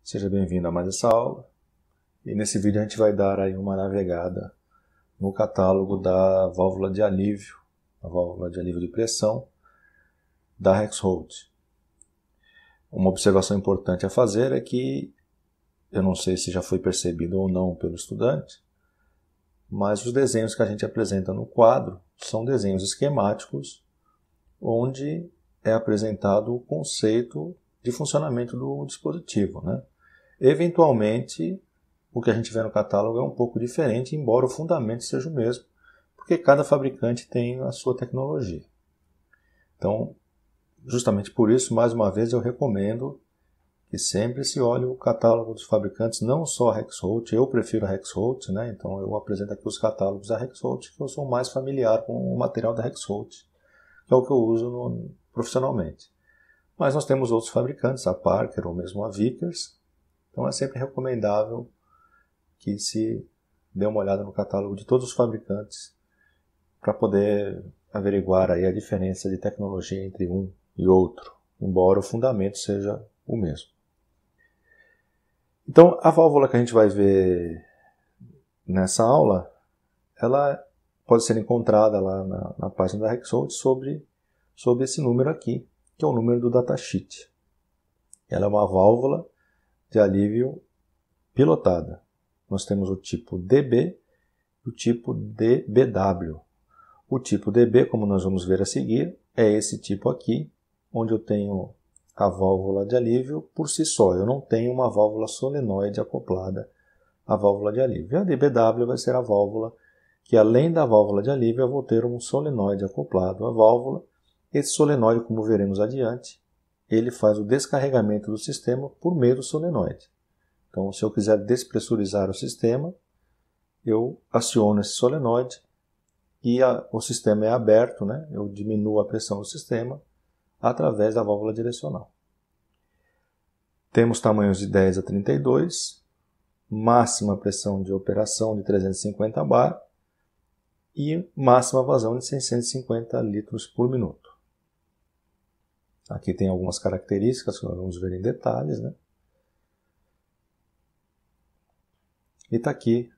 Seja bem-vindo a mais essa aula. E nesse vídeo a gente vai dar aí uma navegada no catálogo da válvula de alívio, a válvula de alívio de pressão da Rexroth. Uma observação importante a fazer é que, eu não sei se já foi percebido ou não pelo estudante, mas os desenhos que a gente apresenta no quadro são desenhos esquemáticos onde é apresentado o conceito de funcionamento do dispositivo, né? Eventualmente, o que a gente vê no catálogo é um pouco diferente, embora o fundamento seja o mesmo, porque cada fabricante tem a sua tecnologia. Então, justamente por isso, mais uma vez, eu recomendo que sempre se olhe o catálogo dos fabricantes, não só a Rexroth, eu prefiro a Rexroth, né? Então eu apresento aqui os catálogos da Rexroth, que eu sou mais familiar com o material da Rexroth, que é o que eu uso profissionalmente. Mas nós temos outros fabricantes, a Parker ou mesmo a Vickers, então é sempre recomendável que se dê uma olhada no catálogo de todos os fabricantes para poder averiguar aí a diferença de tecnologia entre um e outro, embora o fundamento seja o mesmo. Então, a válvula que a gente vai ver nessa aula, ela pode ser encontrada lá na página da Rexroth sobre esse número aqui, que é o número do datasheet. Ela é uma válvula de alívio pilotada. Nós temos o tipo DB e o tipo DBW. O tipo DB, como nós vamos ver a seguir, é esse tipo aqui, onde eu tenho a válvula de alívio por si só. Eu não tenho uma válvula solenoide acoplada à válvula de alívio. A DBW vai ser a válvula que, além da válvula de alívio, eu vou ter um solenoide acoplado à válvula. Esse solenoide, como veremos adiante, ele faz o descarregamento do sistema por meio do solenoide. Então, se eu quiser despressurizar o sistema, eu aciono esse solenoide e o sistema é aberto, né? Eu diminuo a pressão do sistema através da válvula direcional. Temos tamanhos de 10 a 32, máxima pressão de operação de 350 bar e máxima vazão de 650 litros por minuto. Aqui tem algumas características que nós vamos ver em detalhes, né? E está aqui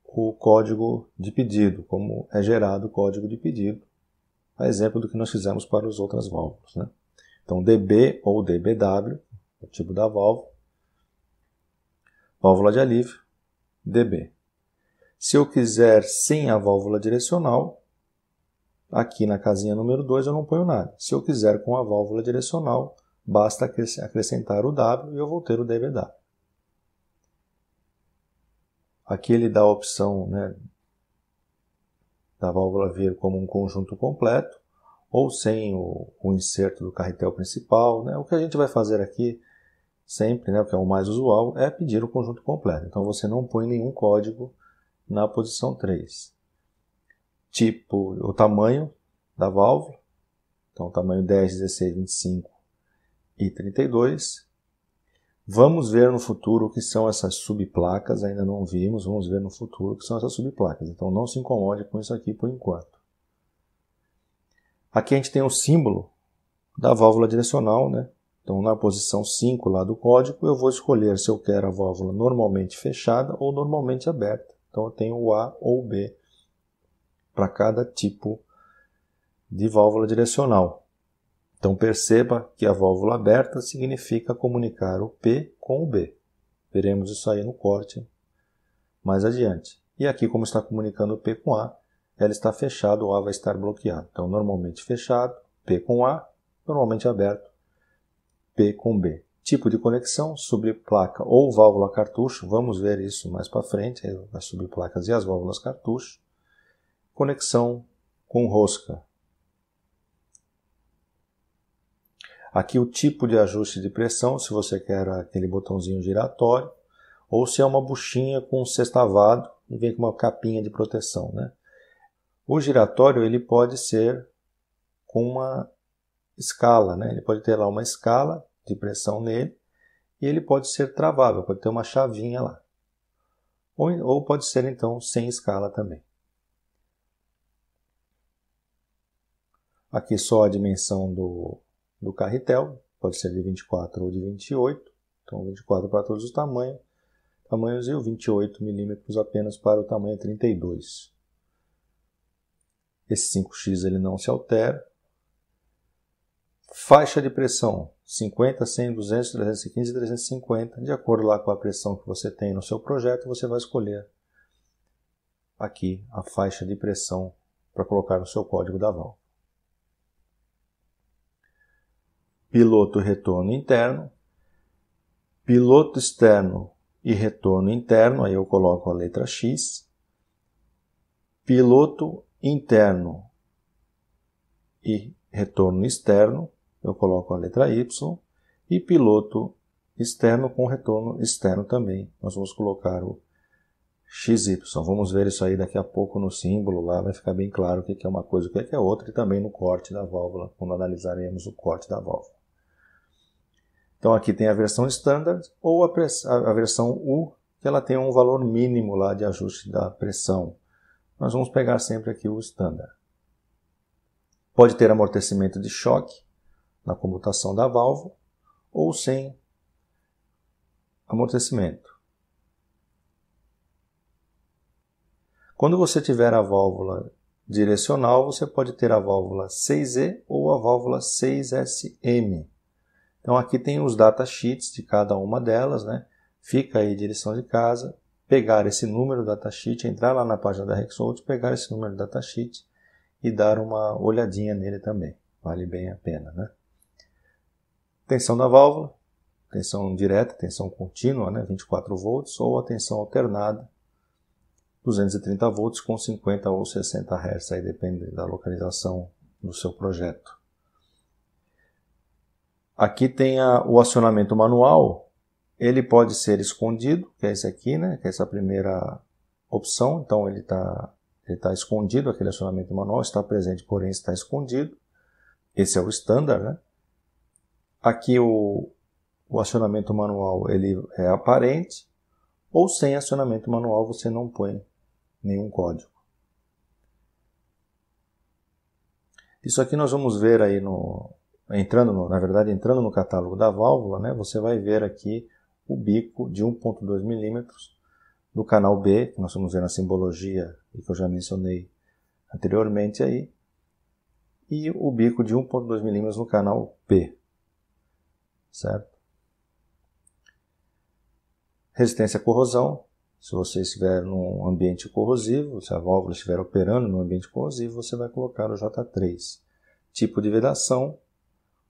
o código de pedido, como é gerado o código de pedido, a exemplo do que nós fizemos para as outras válvulas, né? Então, DB ou DBW, o tipo da válvula, válvula de alívio, DB. Se eu quiser sem a válvula direcional, aqui na casinha número 2 eu não ponho nada. Se eu quiser com a válvula direcional, basta acrescentar o W e eu vou ter o DBW. Aqui ele dá a opção, né, da válvula vir como um conjunto completo, ou sem o inserto do carretel principal, né? O que a gente vai fazer aqui sempre, né, o que é o mais usual, é pedir o conjunto completo. Então você não põe nenhum código na posição 3. Tipo, o tamanho da válvula, então tamanho 10, 16, 25 e 32. Vamos ver no futuro o que são essas subplacas, ainda não vimos, vamos ver no futuro o que são essas subplacas. Então não se incomode com isso aqui por enquanto. Aqui a gente tem o símbolo da válvula direcional, né? Então na posição 5 lá do código eu vou escolher se eu quero a válvula normalmente fechada ou normalmente aberta. Então eu tenho o A ou o B para cada tipo de válvula direcional. Então perceba que a válvula aberta significa comunicar o P com o B. Veremos isso aí no corte mais adiante. E aqui, como está comunicando o P com A, ela está fechada, o A vai estar bloqueado. Então, normalmente fechado, P com A, normalmente aberto, P com B. Tipo de conexão, subplaca ou válvula cartucho, vamos ver isso mais para frente, as subplacas e as válvulas cartucho. Conexão com rosca. Aqui o tipo de ajuste de pressão, se você quer aquele botãozinho giratório, ou se é uma buchinha com sextavado e vem com uma capinha de proteção, né? O giratório ele pode ser com uma escala, né? Ele pode ter lá uma escala de pressão nele e ele pode ser travável, pode ter uma chavinha lá. Ou pode ser então sem escala também. Aqui só a dimensão do carretel, pode ser de 24 ou de 28. Então 24 para todos os tamanhos e o 28 milímetros apenas para o tamanho 32. Esse 5x ele não se altera. Faixa de pressão 50, 100, 200, 315 e 350. De acordo lá com a pressão que você tem no seu projeto, você vai escolher aqui a faixa de pressão para colocar no seu código da válvula. Piloto e retorno interno. Piloto externo e retorno interno, aí eu coloco a letra X. Piloto interno e retorno externo, eu coloco a letra Y. E piloto externo com retorno externo também, nós vamos colocar o XY. Vamos ver isso aí daqui a pouco no símbolo, lá vai ficar bem claro o que é uma coisa e o que é outra, e também no corte da válvula, quando analisaremos o corte da válvula. Então aqui tem a versão Standard ou a versão U, que ela tem um valor mínimo lá de ajuste da pressão. Nós vamos pegar sempre aqui o Standard. Pode ter amortecimento de choque na comutação da válvula ou sem amortecimento. Quando você tiver a válvula direcional, você pode ter a válvula 6E ou a válvula 6SM. Então aqui tem os datasheets de cada uma delas, né? Fica aí de lição de casa, pegar esse número do datasheet, entrar lá na página da Rexroth, pegar esse número do datasheet e dar uma olhadinha nele também. Vale bem a pena, né? Tensão da válvula, tensão direta, tensão contínua, né? 24 volts, ou a tensão alternada, 230 volts com 50 ou 60 Hz, aí depende da localização do seu projeto. Aqui tem o acionamento manual, ele pode ser escondido, que é esse aqui, né? Que é essa primeira opção, então ele tá escondido, aquele acionamento manual está presente, porém está escondido. Esse é o standard, né? Aqui o acionamento manual ele é aparente, ou sem acionamento manual você não põe nenhum código. Isso aqui nós vamos ver aí entrando no catálogo da válvula, né? Você vai ver aqui o bico de 1.2 mm do canal B, que nós vamos ver na simbologia e que eu já mencionei anteriormente aí, e o bico de 1.2 mm no canal P, certo? Resistência à corrosão, se você estiver num ambiente corrosivo, se a válvula estiver operando num ambiente corrosivo, você vai colocar o J3. Tipo de vedação,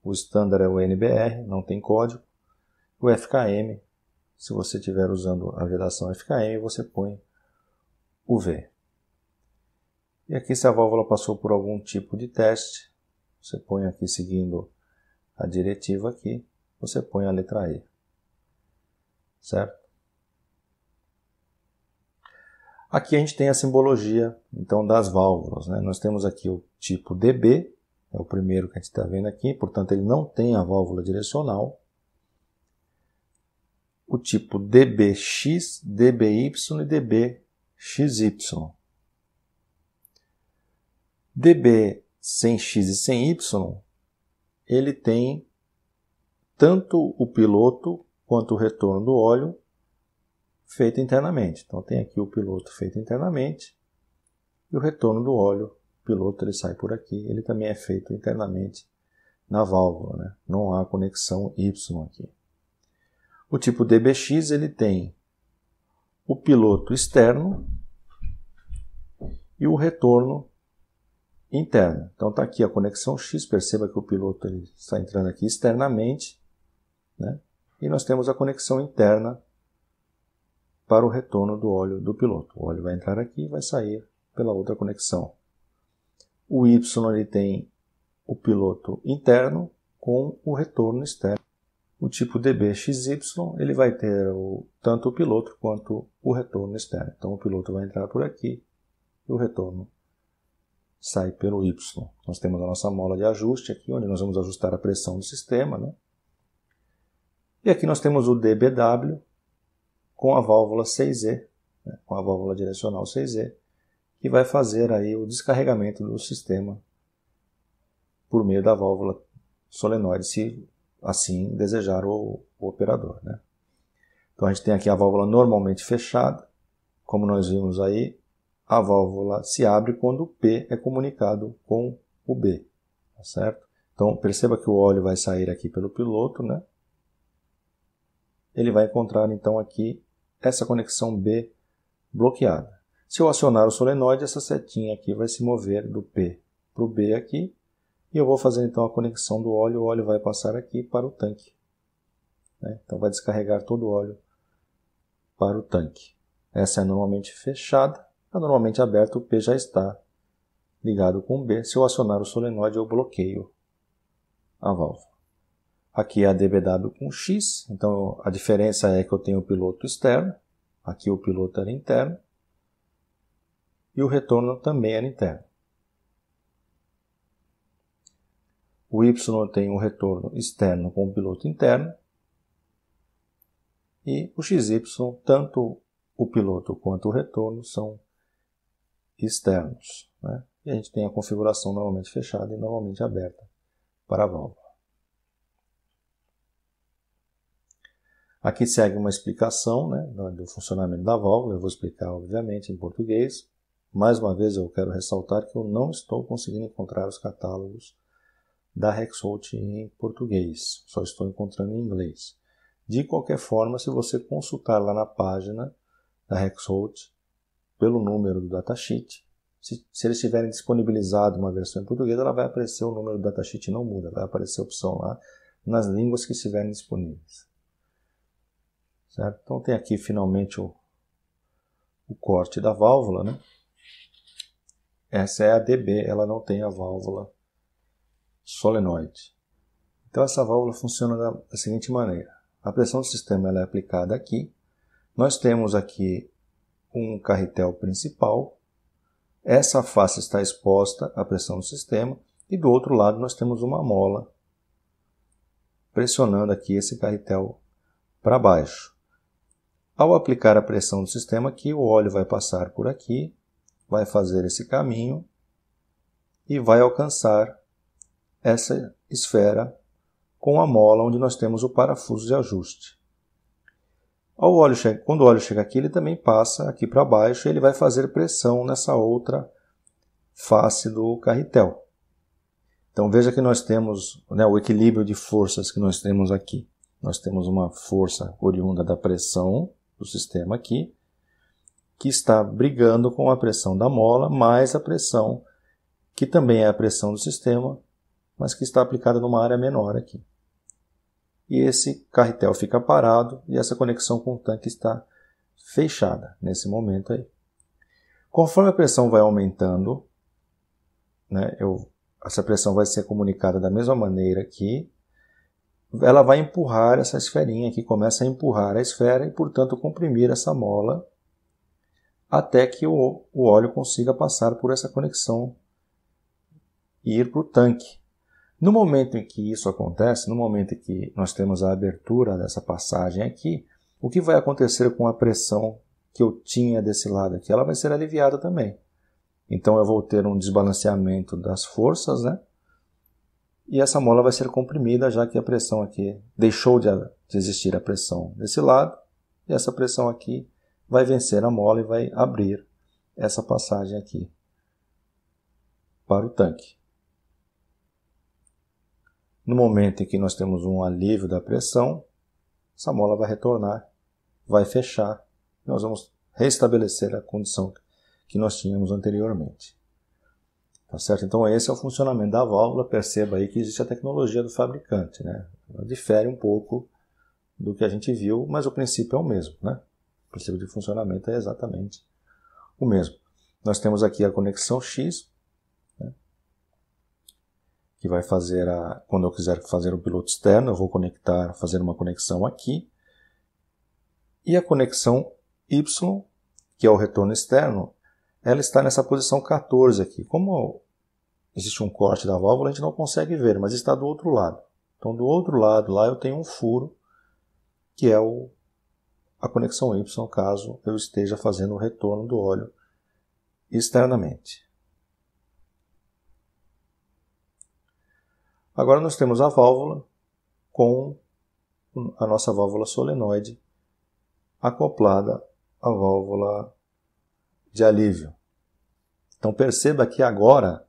o standard é o NBR, não tem código. O FKM, se você estiver usando a vedação FKM, você põe o V. E aqui, se a válvula passou por algum tipo de teste, você põe aqui, seguindo a diretiva aqui, você põe a letra E. Certo? Aqui a gente tem a simbologia, então, das válvulas, né? Nós temos aqui o tipo DB, é o primeiro que a gente está vendo aqui, portanto ele não tem a válvula direcional. O tipo DBX, DBY e DBXY. DB sem X e sem Y, ele tem tanto o piloto quanto o retorno do óleo feito internamente. Então tem aqui o piloto feito internamente e o retorno do óleo, o piloto ele sai por aqui, ele também é feito internamente na válvula, né? Não há conexão Y aqui. O tipo DBX ele tem o piloto externo e o retorno interno. Então está aqui a conexão X, perceba que o piloto ele está entrando aqui externamente, né? E nós temos a conexão interna para o retorno do óleo do piloto. O óleo vai entrar aqui e vai sair pela outra conexão. O Y ele tem o piloto interno com o retorno externo. O tipo DBXY ele vai ter tanto o piloto quanto o retorno externo. Então o piloto vai entrar por aqui e o retorno sai pelo Y. Nós temos a nossa mola de ajuste aqui, onde nós vamos ajustar a pressão do sistema, né? E aqui nós temos o DBW com a válvula 6E, né? Com a válvula direcional 6E, que vai fazer aí o descarregamento do sistema por meio da válvula solenoide, se assim desejar o operador, né? Então a gente tem aqui a válvula normalmente fechada. Como nós vimos aí, a válvula se abre quando o P é comunicado com o B. Tá certo? Então perceba que o óleo vai sair aqui pelo piloto, né? Ele vai encontrar então aqui essa conexão B bloqueada. Se eu acionar o solenoide, essa setinha aqui vai se mover do P para o B aqui. E eu vou fazer então a conexão do óleo. O óleo vai passar aqui para o tanque. Né? Então vai descarregar todo o óleo para o tanque. Essa é normalmente fechada. A normalmente aberta, o P já está ligado com o B. Se eu acionar o solenoide, eu bloqueio a válvula. Aqui é a DBW com X. Então a diferença é que eu tenho o piloto externo. Aqui o piloto era interno. E o retorno também era interno. O Y tem um retorno externo com o piloto interno. E o XY, tanto o piloto quanto o retorno são externos. Né? E a gente tem a configuração normalmente fechada e normalmente aberta para a válvula. Aqui segue uma explicação, né, do funcionamento da válvula. Eu vou explicar, obviamente, em português. Mais uma vez, eu quero ressaltar que eu não estou conseguindo encontrar os catálogos da Rexroth em português. Só estou encontrando em inglês. De qualquer forma, se você consultar lá na página da Rexroth, pelo número do datasheet, se eles tiverem disponibilizado uma versão em português, ela vai aparecer o número do datasheet, não muda, vai aparecer a opção lá nas línguas que estiverem disponíveis. Certo? Então tem aqui finalmente o corte da válvula, né? Essa é a DB, ela não tem a válvula solenoide. Então essa válvula funciona da seguinte maneira. A pressão do sistema ela é aplicada aqui. Nós temos aqui um carretel principal. Essa face está exposta à pressão do sistema. E do outro lado nós temos uma mola pressionando aqui esse carretel para baixo. Ao aplicar a pressão do sistema aqui, o óleo vai passar por aqui, vai fazer esse caminho e vai alcançar essa esfera com a mola onde nós temos o parafuso de ajuste. Quando o óleo chega aqui, ele também passa aqui para baixo e ele vai fazer pressão nessa outra face do carretel. Então veja que nós temos, né, o equilíbrio de forças que nós temos aqui. Nós temos uma força oriunda da pressão do sistema aqui, que está brigando com a pressão da mola, mais a pressão, que também é a pressão do sistema, mas que está aplicada numa área menor aqui. E esse carretel fica parado e essa conexão com o tanque está fechada nesse momento aí. Conforme a pressão vai aumentando, né, essa pressão vai ser comunicada da mesma maneira aqui. Ela vai empurrar essa esferinha aqui, começa a empurrar a esfera e, portanto, comprimir essa mola até que o óleo consiga passar por essa conexão e ir para o tanque. No momento em que isso acontece, no momento em que nós temos a abertura dessa passagem aqui, o que vai acontecer com a pressão que eu tinha desse lado aqui? Ela vai ser aliviada também. Então eu vou ter um desbalanceamento das forças, né? E essa mola vai ser comprimida, já que a pressão aqui deixou de existir a pressão desse lado, e essa pressão aqui vai vencer a mola e vai abrir essa passagem aqui para o tanque. No momento em que nós temos um alívio da pressão, essa mola vai retornar, vai fechar, e nós vamos restabelecer a condição que nós tínhamos anteriormente. Tá certo? Então esse é o funcionamento da válvula. Perceba aí que existe a tecnologia do fabricante, né? Ela difere um pouco do que a gente viu, mas o princípio é o mesmo, né? O princípio de funcionamento é exatamente o mesmo. Nós temos aqui a conexão X, né? Que vai fazer quando eu quiser fazer o piloto externo, eu vou fazer uma conexão aqui. E a conexão Y, que é o retorno externo, ela está nessa posição 14 aqui. Como existe um corte da válvula, a gente não consegue ver, mas está do outro lado. Então, do outro lado, lá eu tenho um furo, que é a conexão Y, caso eu esteja fazendo o retorno do óleo externamente. Agora nós temos a válvula com a nossa válvula solenoide acoplada à válvula de alívio. Então perceba que agora,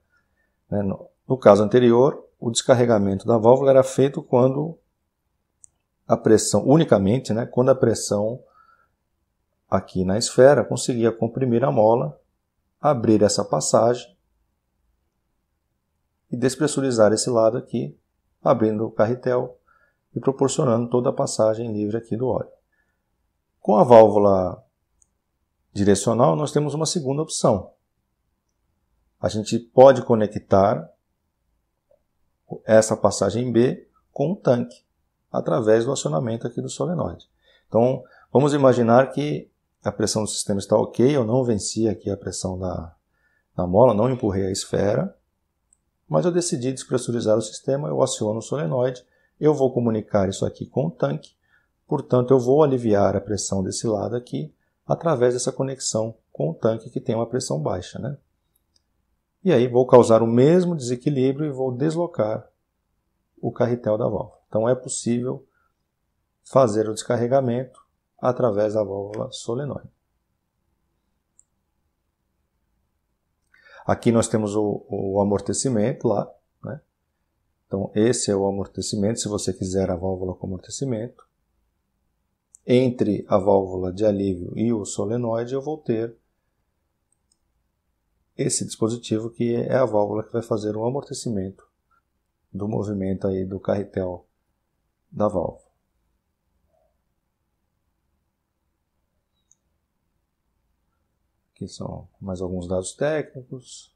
né, no caso anterior, o descarregamento da válvula era feito quando a pressão, unicamente, né, quando a pressão aqui na esfera conseguia comprimir a mola, abrir essa passagem e despressurizar esse lado aqui, abrindo o carretel e proporcionando toda a passagem livre aqui do óleo. Com a válvula direcional, nós temos uma segunda opção. A gente pode conectar essa passagem B com o tanque, através do acionamento aqui do solenoide. Então, vamos imaginar que a pressão do sistema está ok, eu não venci aqui a pressão da mola, não empurrei a esfera, mas eu decidi despressurizar o sistema, eu aciono o solenoide, eu vou comunicar isso aqui com o tanque, portanto eu vou aliviar a pressão desse lado aqui, através dessa conexão com o tanque que tem uma pressão baixa, né? E aí vou causar o mesmo desequilíbrio e vou deslocar o carretel da válvula. Então é possível fazer o descarregamento através da válvula solenoide. Aqui nós temos o amortecimento lá, né? Então esse é o amortecimento, se você quiser a válvula com amortecimento. Entre a válvula de alívio e o solenoide eu vou ter esse dispositivo que é a válvula que vai fazer o amortecimento do movimento aí do carretel da válvula. Aqui são mais alguns dados técnicos.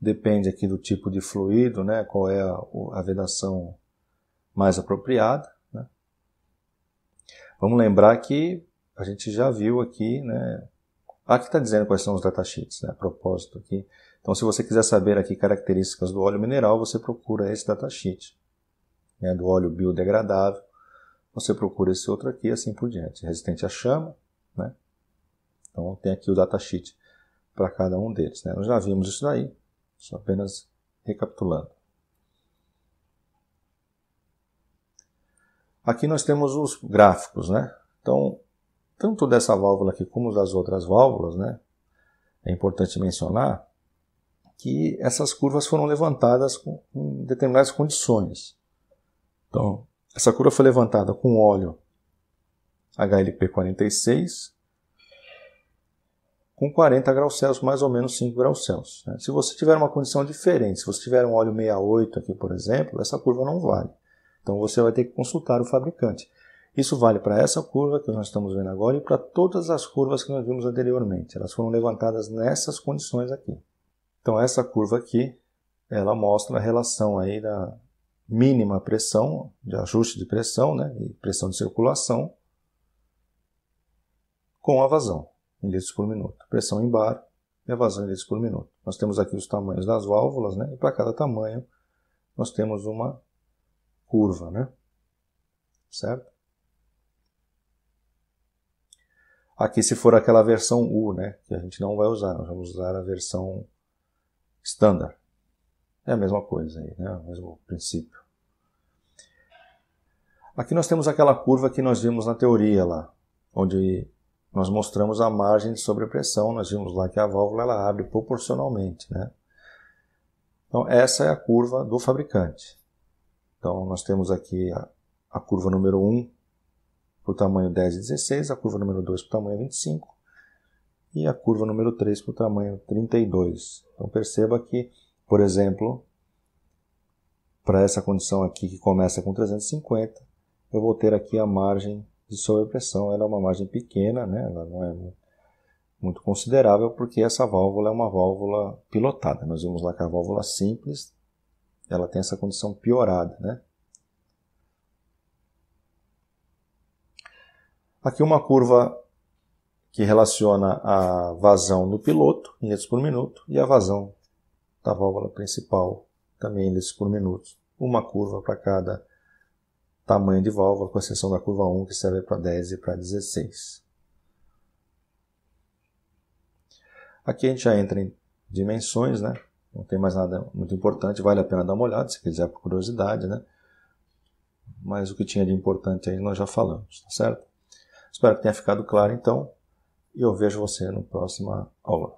Depende aqui do tipo de fluido, né? Qual é a vedação mais apropriada, né? Vamos lembrar que a gente já viu aqui, né? Aqui está dizendo quais são os datasheets, né? A propósito aqui. Então, se você quiser saber aqui características do óleo mineral, você procura esse datasheet, né? Do óleo biodegradável, você procura esse outro aqui, assim por diante. Resistente à chama, né? Então, tem aqui o datasheet para cada um deles, né? Nós já vimos isso daí, só apenas recapitulando. Aqui nós temos os gráficos, né? Então, tanto dessa válvula aqui como das outras válvulas, né? É importante mencionar que essas curvas foram levantadas em determinadas condições. Então, essa curva foi levantada com óleo HLP 46, com 40 graus Celsius, mais ou menos 5 graus Celsius. Né? Se você tiver uma condição diferente, se você tiver um óleo 68 aqui, por exemplo, essa curva não vale. Então você vai ter que consultar o fabricante. Isso vale para essa curva que nós estamos vendo agora e para todas as curvas que nós vimos anteriormente. Elas foram levantadas nessas condições aqui. Então essa curva aqui, ela mostra a relação aí da mínima pressão, de ajuste de pressão, né, e pressão de circulação, com a vazão em litros por minuto. Pressão em bar e a vazão em litros por minuto. Nós temos aqui os tamanhos das válvulas, né, e para cada tamanho nós temos uma curva, né, certo? Aqui, se for aquela versão U, né, que a gente não vai usar, nós vamos usar a versão standard. É a mesma coisa aí, né, o mesmo princípio. Aqui nós temos aquela curva que nós vimos na teoria lá, onde nós mostramos a margem de sobrepressão, nós vimos lá que a válvula ela abre proporcionalmente, né? Então essa é a curva do fabricante. Então nós temos aqui a curva número 1 para o tamanho 10 e 16, a curva número 2 para o tamanho 25 e a curva número 3 para o tamanho 32. Então perceba que, por exemplo, para essa condição aqui que começa com 350, eu vou ter aqui a margem de sobrepressão. Ela é uma margem pequena, né? Ela não é muito considerável porque essa válvula é uma válvula pilotada. Nós vimos lá que a válvula simples ela tem essa condição piorada, né? Aqui uma curva que relaciona a vazão do piloto em litros por minuto e a vazão da válvula principal também em litros por minuto. Uma curva para cada tamanho de válvula, com exceção da curva 1 que serve para 10 e para 16. Aqui a gente já entra em dimensões, né? Não tem mais nada muito importante, vale a pena dar uma olhada se quiser por curiosidade, né? mas o que tinha de importante aí nós já falamos, tá certo? Espero que tenha ficado claro então, e eu vejo você na próxima aula.